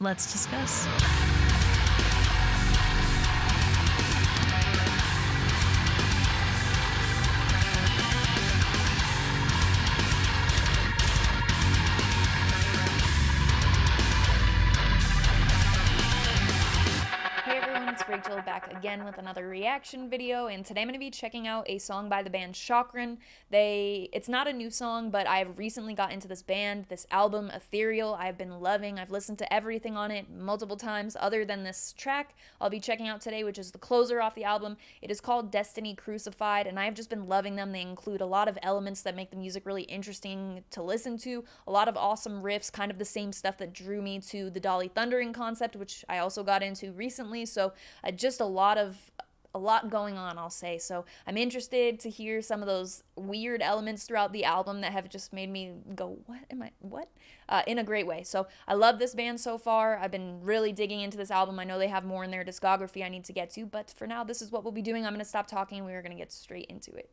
Let's discuss. Rachel back again with another reaction video, and today I'm going to be checking out a song by the band Shokran. It's not a new song, but I've recently got into this band, this album, Ethereal. I've been loving. I've listened to everything on it multiple times other than this track I'll be checking out today, which is the closer off the album. It is called Destiny Crucified, and I've just been loving them. They include a lot of elements that make the music really interesting to listen to, a lot of awesome riffs, kind of the same stuff that drew me to the Dolly Thundering concept, which I also got into recently. So just a lot going on, I'll say. So I'm interested to hear some of those weird elements throughout the album that have just made me go, what? In a great way. So I love this band so far. I've been really digging into this album. I know they have more in their discography I need to get to, but for now, this is what we'll be doing. I'm going to stop talking and we're going to get straight into it.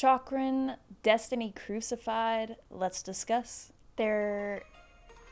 Shokran, Destiny Crucified. Let's discuss. There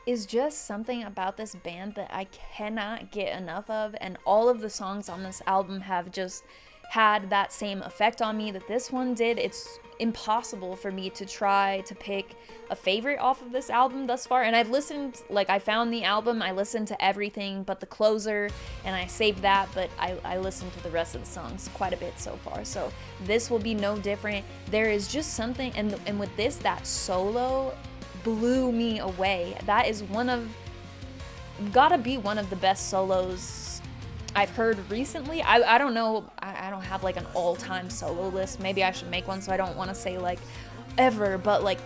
is just something about this band that I cannot get enough of, and all of the songs on this album have just had that same effect on me that this one did. It's impossible for me to try to pick a favorite off of this album thus far, and I've listened, like, I found the album, I listened to everything but the closer, and I saved that, but I listened to the rest of the songs quite a bit so far, so this will be no different. There is just something, and with this, that solo blew me away. That is gotta be one of the best solos I've heard recently. I don't know, I don't have like an all-time solo list. Maybe I should make one, so I don't want to say like ever, but like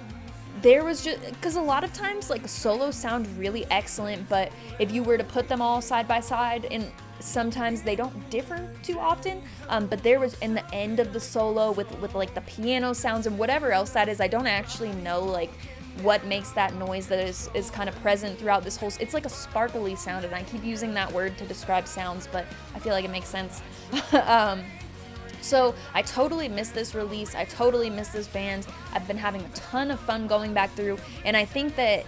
there was just, because a lot of times like solos sound really excellent, but if you were to put them all side by side, and sometimes they don't differ too often, but there was, in the end of the solo with like the piano sounds and whatever else that is, I don't actually know like what makes that noise that is kind of present throughout this whole, it's like a sparkly sound, and I keep using that word to describe sounds, but I feel like it makes sense. So I totally missed this release, I totally missed this band. I've been having a ton of fun going back through, and I think that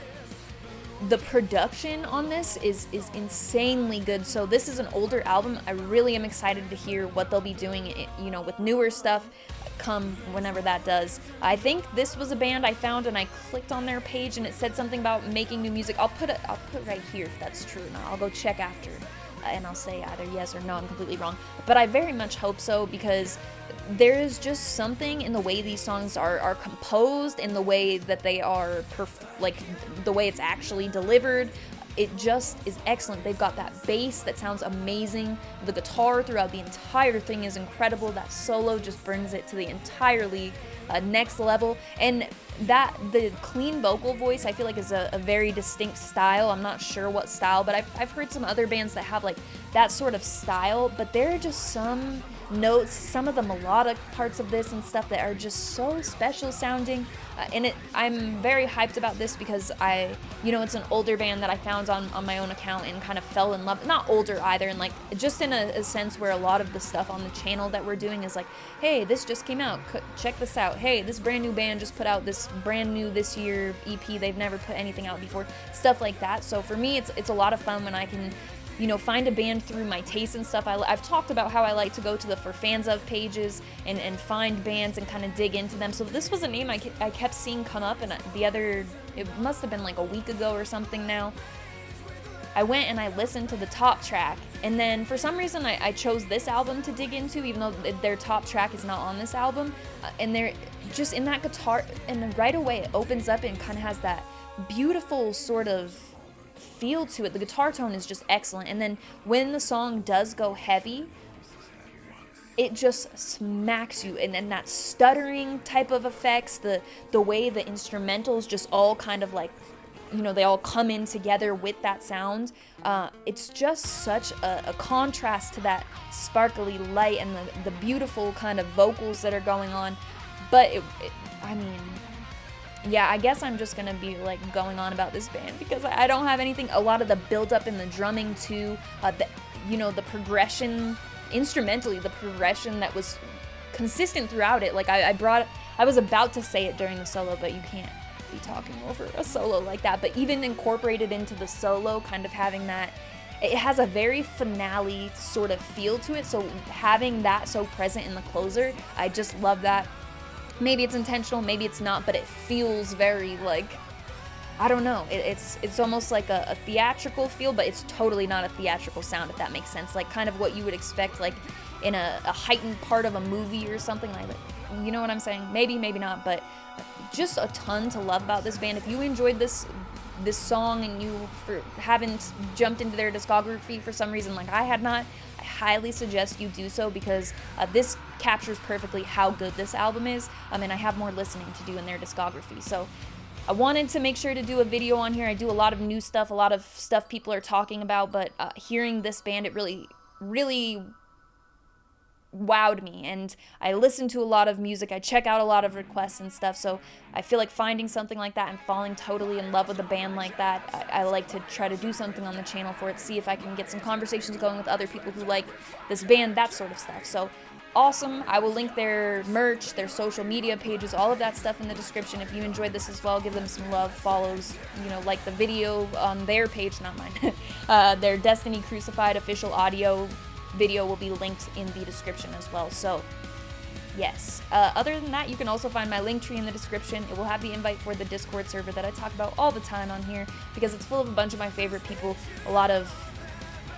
the production on this is insanely good. So this is an older album. I really am excited to hear what they'll be doing, you know, with newer stuff come whenever that does. I think this was a band I found, and I clicked on their page and it said something about making new music. I'll put right here if that's true or not. I'll go check after, and I'll say either yes or no, I'm completely wrong. But I very much hope so, because there is just something in the way these songs are composed, in the way that they are like the way it's actually delivered. It just is excellent. They've got that bass that sounds amazing. The guitar throughout the entire thing is incredible. That solo just brings it to the entirely next level. And the clean vocal voice, I feel like, is a very distinct style. I'm not sure what style, but I've heard some other bands that have like that sort of style, but there are just some notes, some of the melodic parts of this and stuff that are just so special sounding, and I'm very hyped about this because it's an older band that I found on my own account and kind of fell in love. Not older either, and like just in a sense where a lot of the stuff on the channel that we're doing is like, hey, this just came out, check this out, hey, this brand new band just put out this brand new this year EP, they've never put anything out before, stuff like that. So for me, it's a lot of fun when I can find a band through my taste and stuff. I've talked about how I like to go to the For Fans Of pages and find bands and kind of dig into them. So this was a name I kept seeing come up, and it must have been like a week ago or something now. I went and I listened to the top track, and then for some reason I chose this album to dig into, even though their top track is not on this album. And they're just in that guitar, and then right away it opens up and kind of has that beautiful sort of feel to it. The guitar tone is just excellent, and then when the song does go heavy, it just smacks you, and then that stuttering type of effects, the way the instrumentals just all kind of like, they all come in together with that sound. It's just such a contrast to that sparkly light and the beautiful kind of vocals that are going on. But yeah, I guess I'm just gonna be like going on about this band because I don't have anything. A lot of the build up in the drumming too, the progression instrumentally, the progression that was consistent throughout it. Like I was about to say it during the solo, but you can't be talking over a solo like that. But even incorporated into the solo, kind of having that, it has a very finale sort of feel to it. So having that so present in the closer, I just love that. Maybe it's intentional, maybe it's not, but it feels very like, I don't know, it's almost like a theatrical feel, but it's totally not a theatrical sound, if that makes sense. Like kind of what you would expect like in a heightened part of a movie or something like that. You know what I'm saying? Maybe, maybe not, but just a ton to love about this band. If you enjoyed this song and you haven't jumped into their discography for some reason like I had not, I highly suggest you do so, because this captures perfectly how good this album is, and I have more listening to do in their discography. So I wanted to make sure to do a video on here. I do a lot of new stuff, a lot of stuff people are talking about, but hearing this band, it really, really wowed me, and I listen to a lot of music, I check out a lot of requests and stuff, so I feel like finding something like that and falling totally in love with a band like that, I like to try to do something on the channel for it, see if I can get some conversations going with other people who like this band, that sort of stuff. So awesome. I will link their merch, their social media pages, all of that stuff in the description. If you enjoyed this as well, give them some love, follows, like the video on their page, not mine. Their Destiny Crucified official audio video will be linked in the description as well. So yes. Other than that, you can also find my link tree in the description. It will have the invite for the Discord server that I talk about all the time on here, because it's full of a bunch of my favorite people, a lot of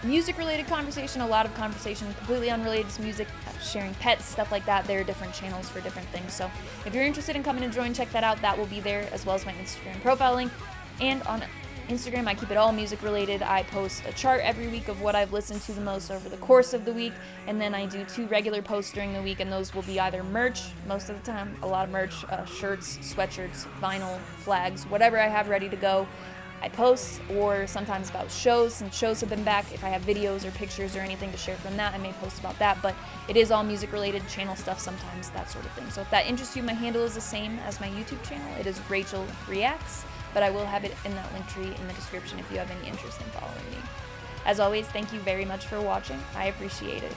music-related conversation, a lot of conversation completely unrelated to music, sharing pets, stuff like that. There are different channels for different things. So if you're interested in coming and join, check that out. That will be there, as well as my Instagram profile link. And on Instagram, I keep it all music related. I post a chart every week of what I've listened to the most over the course of the week, and then I do 2 regular posts during the week, and those will be either merch, most of the time, a lot of merch, shirts, sweatshirts, vinyl, flags, whatever I have ready to go, I post, or sometimes about shows. Since shows have been back, if I have videos or pictures or anything to share from that, I may post about that, but it is all music related, channel stuff sometimes, that sort of thing. So if that interests you, my handle is the same as my YouTube channel. It is Rachel Reacts, but I will have it in that link tree in the description if you have any interest in following me. As always, thank you very much for watching. I appreciate it.